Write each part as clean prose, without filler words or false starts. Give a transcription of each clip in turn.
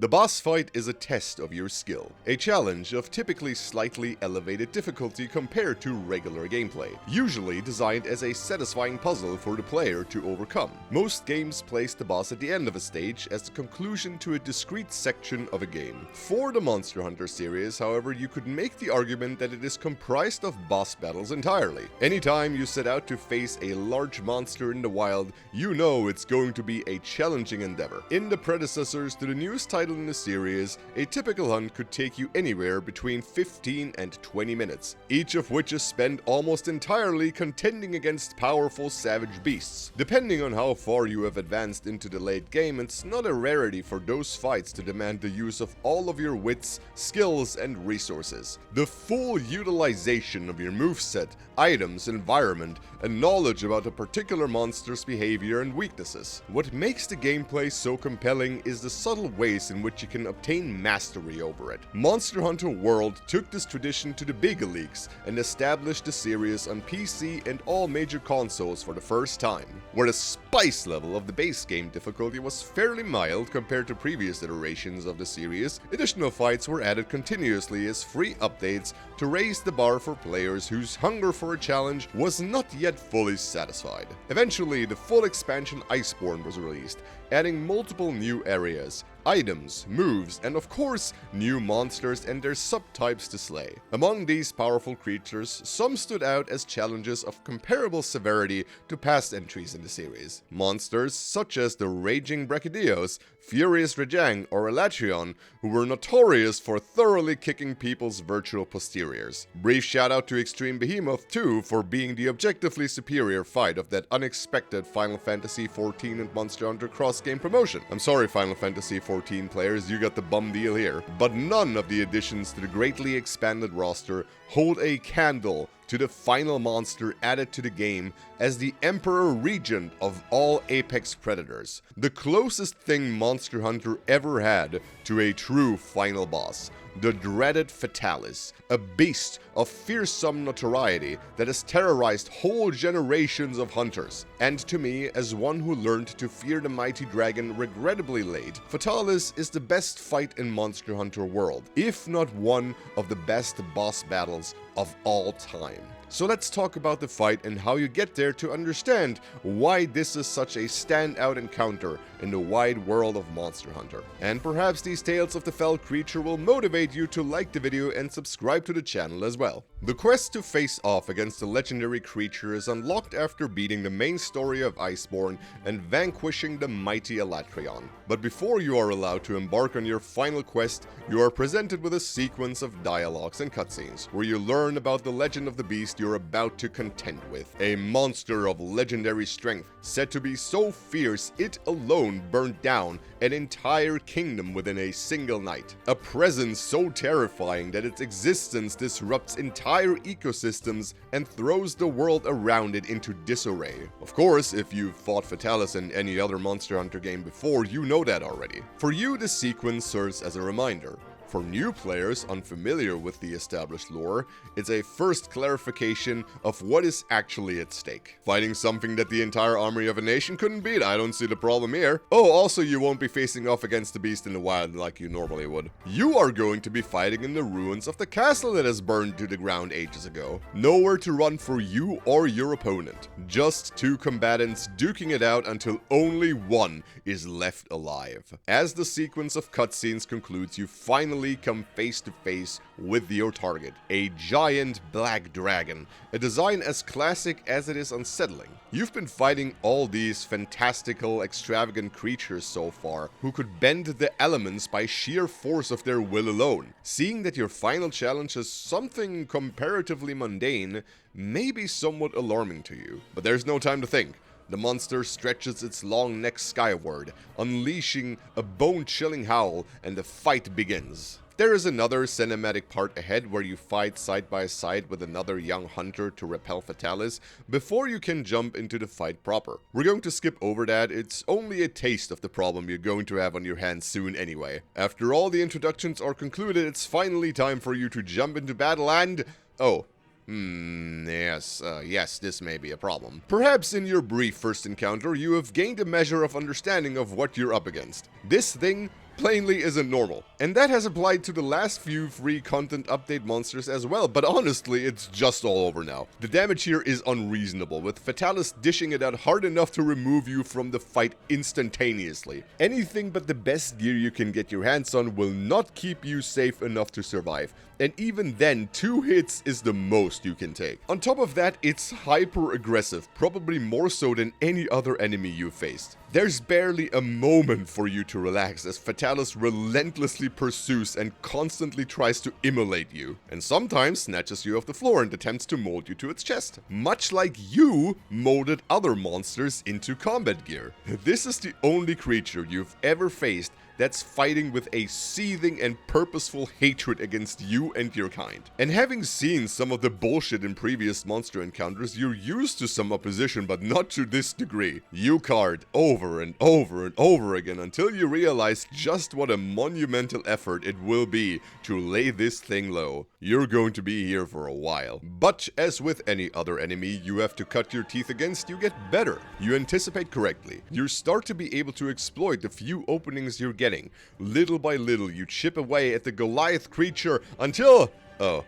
The boss fight is a test of your skill, a challenge of typically slightly elevated difficulty compared to regular gameplay, usually designed as a satisfying puzzle for the player to overcome. Most games place the boss at the end of a stage as the conclusion to a discrete section of a game. For the Monster Hunter series, however, you could make the argument that it is comprised of boss battles entirely. Anytime you set out to face a large monster in the wild, you know it's going to be a challenging endeavor. In the predecessors to the newest title in the series, a typical hunt could take you anywhere between 15 and 20 minutes, each of which is spent almost entirely contending against powerful savage beasts. Depending on how far you have advanced into the late game, it's not a rarity for those fights to demand the use of all of your wits, skills, and resources. The full utilization of your moveset, items, environment, and knowledge about a particular monster's behavior and weaknesses. What makes the gameplay so compelling is the subtle ways in which you can obtain mastery over it. Monster Hunter World took this tradition to the bigger leagues and established the series on PC and all major consoles for the first time. Where the spice level of the base game difficulty was fairly mild compared to previous iterations of the series, additional fights were added continuously as free updates to raise the bar for players whose hunger for a challenge was not yet fully satisfied. Eventually, the full expansion Iceborne was released, adding multiple new areas, items, moves, and of course, new monsters and their subtypes to slay. Among these powerful creatures, some stood out as challenges of comparable severity to past entries in the series. Monsters such as the Raging Brachydios, Furious Rajang, or Elatrion, who were notorious for thoroughly kicking people's virtual posteriors. Brief shout out to Extreme Behemoth too for being the objectively superior fight of that unexpected Final Fantasy XIV and Monster Hunter cross-game promotion. I'm sorry Final Fantasy XIV players, you got the bum deal here. But none of the additions to the greatly expanded roster hold a candle to the final monster added to the game as the Emperor Regent of all apex predators. The closest thing Monster Hunter ever had to a true final boss. The dreaded Fatalis, a beast of fearsome notoriety that has terrorized whole generations of hunters. And to me, as one who learned to fear the mighty dragon regrettably late, Fatalis is the best fight in Monster Hunter World, if not one of the best boss battles of all time. So let's talk about the fight and how you get there to understand why this is such a standout encounter in the wide world of Monster Hunter. And perhaps these tales of the fell creature will motivate you to like the video and subscribe to the channel as well. The quest to face off against the legendary creature is unlocked after beating the main story of Iceborne and vanquishing the mighty Elatrion. But before you are allowed to embark on your final quest, you are presented with a sequence of dialogues and cutscenes, where you learn about the legend of the beast you're about to contend with. A monster of legendary strength, said to be so fierce it alone burned down an entire kingdom within a single night. A presence so terrifying that its existence disrupts entire ecosystems and throws the world around it into disarray. Of course, if you've fought Fatalis in any other Monster Hunter game before, you know that already. For you, this sequence serves as a reminder. For new players unfamiliar with the established lore, it's a first clarification of what is actually at stake. Fighting something that the entire army of a nation couldn't beat, I don't see the problem here. Oh, also you won't be facing off against the beast in the wild like you normally would. You are going to be fighting in the ruins of the castle that has burned to the ground ages ago. Nowhere to run for you or your opponent. Just two combatants duking it out until only one is left alive. As the sequence of cutscenes concludes, you finally come face to face with your target, a giant black dragon, a design as classic as it is unsettling. You've been fighting all these fantastical, extravagant creatures so far, who could bend the elements by sheer force of their will alone. Seeing that your final challenge is something comparatively mundane may be somewhat alarming to you, but there's no time to think. The monster stretches its long neck skyward, unleashing a bone-chilling howl, and the fight begins. There is another cinematic part ahead where you fight side by side with another young hunter to repel Fatalis before you can jump into the fight proper. We're going to skip over that, it's only a taste of the problem you're going to have on your hands soon anyway. After all the introductions are concluded, it's finally time for you to jump into battle and... oh. Yes, this may be a problem. Perhaps in your brief first encounter, you have gained a measure of understanding of what you're up against. This thing plainly isn't normal. And that has applied to the last few free content update monsters as well, but honestly, it's just all over now. The damage here is unreasonable, with Fatalis dishing it out hard enough to remove you from the fight instantaneously. Anything but the best gear you can get your hands on will not keep you safe enough to survive. And even then, 2 hits is the most you can take. On top of that, it's hyper aggressive, probably more so than any other enemy you faced. There's barely a moment for you to relax as Fatalis relentlessly pursues and constantly tries to immolate you, and sometimes snatches you off the floor and attempts to mold you to its chest, much like you molded other monsters into combat gear. This is the only creature you've ever faced that's fighting with a seething and purposeful hatred against you and your kind. And having seen some of the bullshit in previous monster encounters, you're used to some opposition, but not to this degree. You card over and over and over again until you realize just what a monumental effort it will be to lay this thing low. You're going to be here for a while. But as with any other enemy you have to cut your teeth against, you get better. You anticipate correctly. You start to be able to exploit the few openings you're getting. Little by little, you chip away at the Goliath creature until... Oh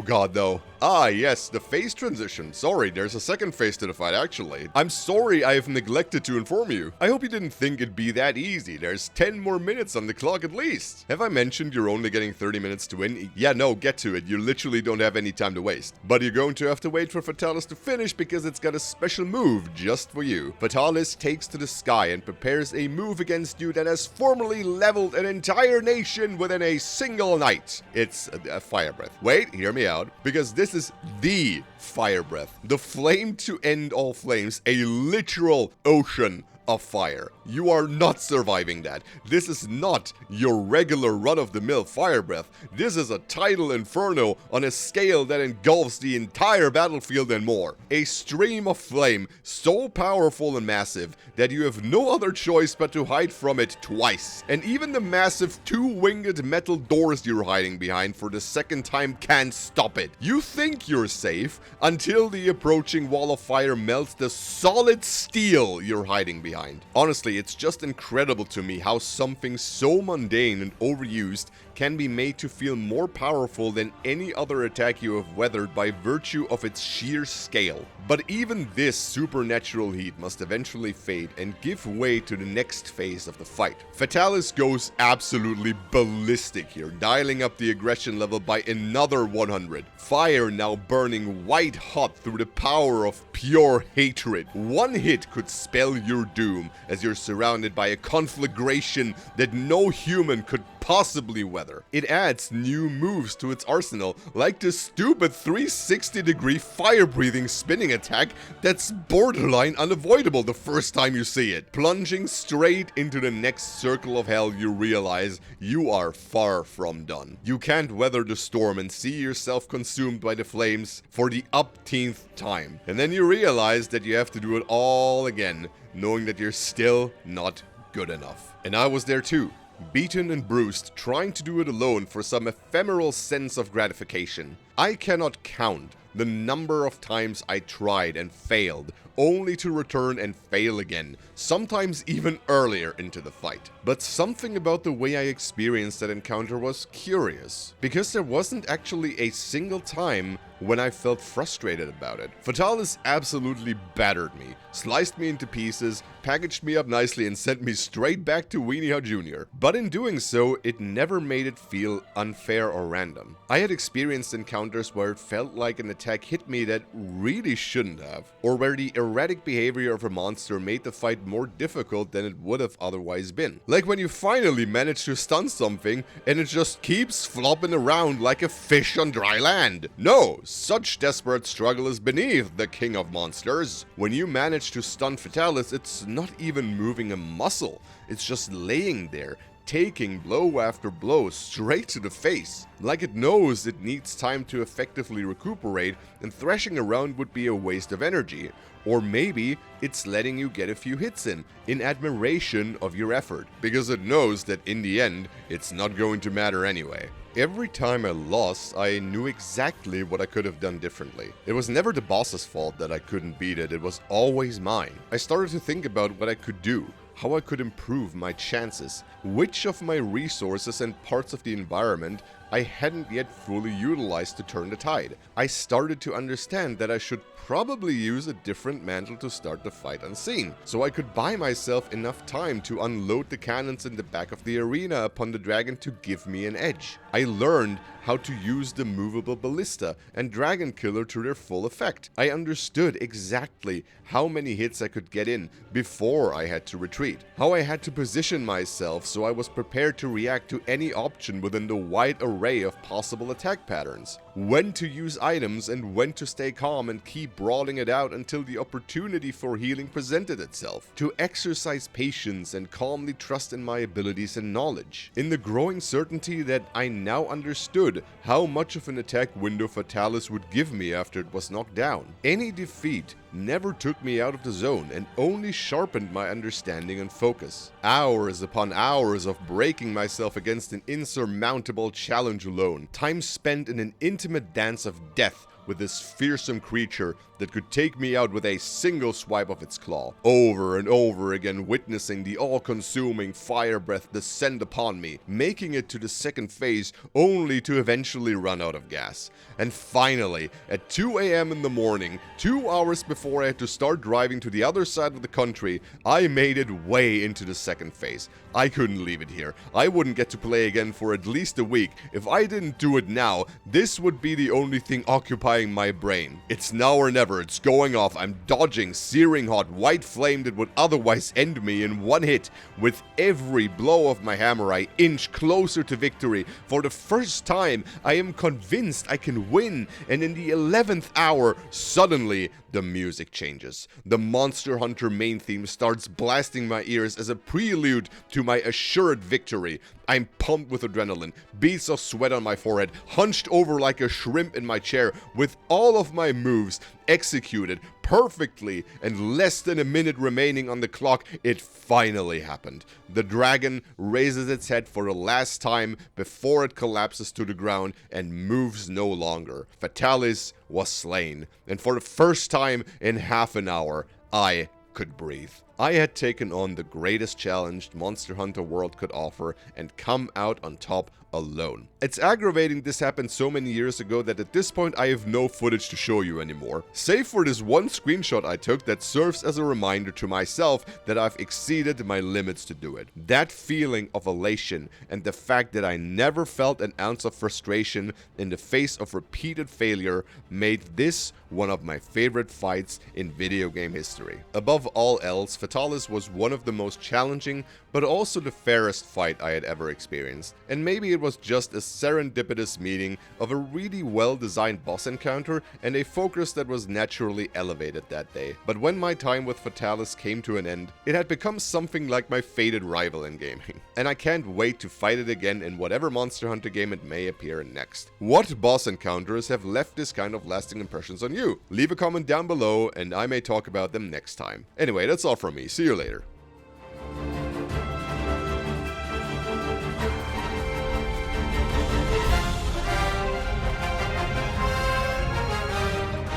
god, no. Ah, yes, the phase transition. Sorry, there's a second phase to the fight, actually. I'm sorry I have neglected to inform you. I hope you didn't think it'd be that easy. There's 10 more minutes on the clock at least. Have I mentioned you're only getting 30 minutes to win? Yeah, no, get to it. You literally don't have any time to waste. But you're going to have to wait for Fatalis to finish because it's got a special move just for you. Fatalis takes to the sky and prepares a move against you that has formerly leveled an entire nation within a single night. It's a fire breath. Wait, hear me out, because this is the fire breath. The flame to end all flames, a literal ocean of fire. You are not surviving that. This is not your regular run-of-the-mill fire breath. This is a tidal inferno on a scale that engulfs the entire battlefield and more. A stream of flame so powerful and massive that you have no other choice but to hide from it twice. And even the massive 2-winged metal doors you're hiding behind for the second time can't stop it. You think you're safe until the approaching wall of fire melts the solid steel you're hiding behind. Honestly, it's just incredible to me how something so mundane and overused can be made to feel more powerful than any other attack you have weathered by virtue of its sheer scale. But even this supernatural heat must eventually fade and give way to the next phase of the fight. Fatalis goes absolutely ballistic here, dialing up the aggression level by another 100. Fire now burning white hot through the power of pure hatred. One hit could spell your doom as you're surrounded by a conflagration that no human could possibly weather. It adds new moves to its arsenal, like the stupid 360-degree fire-breathing spinning attack that's borderline unavoidable the first time you see it. Plunging straight into the next circle of hell, you realize you are far from done. You can't weather the storm and see yourself consumed by the flames for the upteenth time. And then you realize that you have to do it all again, knowing that you're still not good enough. And I was there too. Beaten and bruised, trying to do it alone for some ephemeral sense of gratification. I cannot count the number of times I tried and failed, only to return and fail again, sometimes even earlier into the fight. But something about the way I experienced that encounter was curious, because there wasn't actually a single time when I felt frustrated about it. Fatalis absolutely battered me, sliced me into pieces, packaged me up nicely and sent me straight back to Weenie Hut Jr. But in doing so, it never made it feel unfair or random. I had experienced encounters where it felt like an attack hit me that really shouldn't have, or where the erratic behavior of a monster made the fight more difficult than it would have otherwise been. Like when you finally manage to stun something and it just keeps flopping around like a fish on dry land. No, such desperate struggle is beneath the king of monsters. When you manage to stun Fatalis, it's not even moving a muscle. It's just laying there, taking blow after blow straight to the face. Like it knows it needs time to effectively recuperate, and thrashing around would be a waste of energy. Or maybe it's letting you get a few hits in admiration of your effort, because it knows that in the end, it's not going to matter anyway. Every time I lost, I knew exactly what I could have done differently. It was never the boss's fault that I couldn't beat it, it was always mine. I started to think about what I could do, how I could improve my chances, which of my resources and parts of the environment I hadn't yet fully utilized to turn the tide. I started to understand that I should probably use a different mantle to start the fight unseen, so I could buy myself enough time to unload the cannons in the back of the arena upon the dragon to give me an edge. I learned how to use the movable ballista and dragon killer to their full effect. I understood exactly how many hits I could get in before I had to retreat, how I had to position myself so I was prepared to react to any option within the wide array of possible attack patterns, when to use items and when to stay calm and keep brawling it out until the opportunity for healing presented itself, to exercise patience and calmly trust in my abilities and knowledge, in the growing certainty that I now understood how much of an attack window Fatalis would give me after it was knocked down. Any defeat never took me out of the zone and only sharpened my understanding and focus. Hours upon hours of breaking myself against an insurmountable challenge alone, time spent in an intimate dance of death with this fearsome creature that could take me out with a single swipe of its claw, over and over again witnessing the all-consuming fire breath descend upon me, making it to the second phase only to eventually run out of gas. And finally, at 2 AM in the morning, 2 hours before I had to start driving to the other side of the country, I made it way into the second phase. I couldn't leave it here. I wouldn't get to play again for at least a week. If I didn't do it now, this would be the only thing occupying my brain. It's now or never. It's going off. I'm dodging searing hot white flame that would otherwise end me in one hit. With every blow of my hammer, I inch closer to victory. For the first time, I am convinced I can win. And in the 11th hour, suddenly, the music changes. The Monster Hunter main theme starts blasting my ears as a prelude to my assured victory. I'm pumped with adrenaline, beads of sweat on my forehead, hunched over like a shrimp in my chair, with all of my moves executed perfectly, and less than a minute remaining on the clock, it finally happened. The dragon raises its head for the last time before it collapses to the ground and moves no longer. Fatalis was slain, and for the first time in half an hour, I could breathe. I had taken on the greatest challenge Monster Hunter World could offer and come out on top alone. It's aggravating this happened so many years ago that at this point I have no footage to show you anymore, save for this one screenshot I took that serves as a reminder to myself that I've exceeded my limits to do it. That feeling of elation and the fact that I never felt an ounce of frustration in the face of repeated failure made this one of my favorite fights in video game history. Above all else, Fatalis was one of the most challenging, but also the fairest fight I had ever experienced. And maybe it was just a serendipitous meeting of a really well-designed boss encounter and a focus that was naturally elevated that day. But when my time with Fatalis came to an end, it had become something like my fated rival in gaming. And I can't wait to fight it again in whatever Monster Hunter game it may appear in next. What boss encounters have left this kind of lasting impressions on you? Leave a comment down below and I may talk about them next time. Anyway, that's all from me. See you later.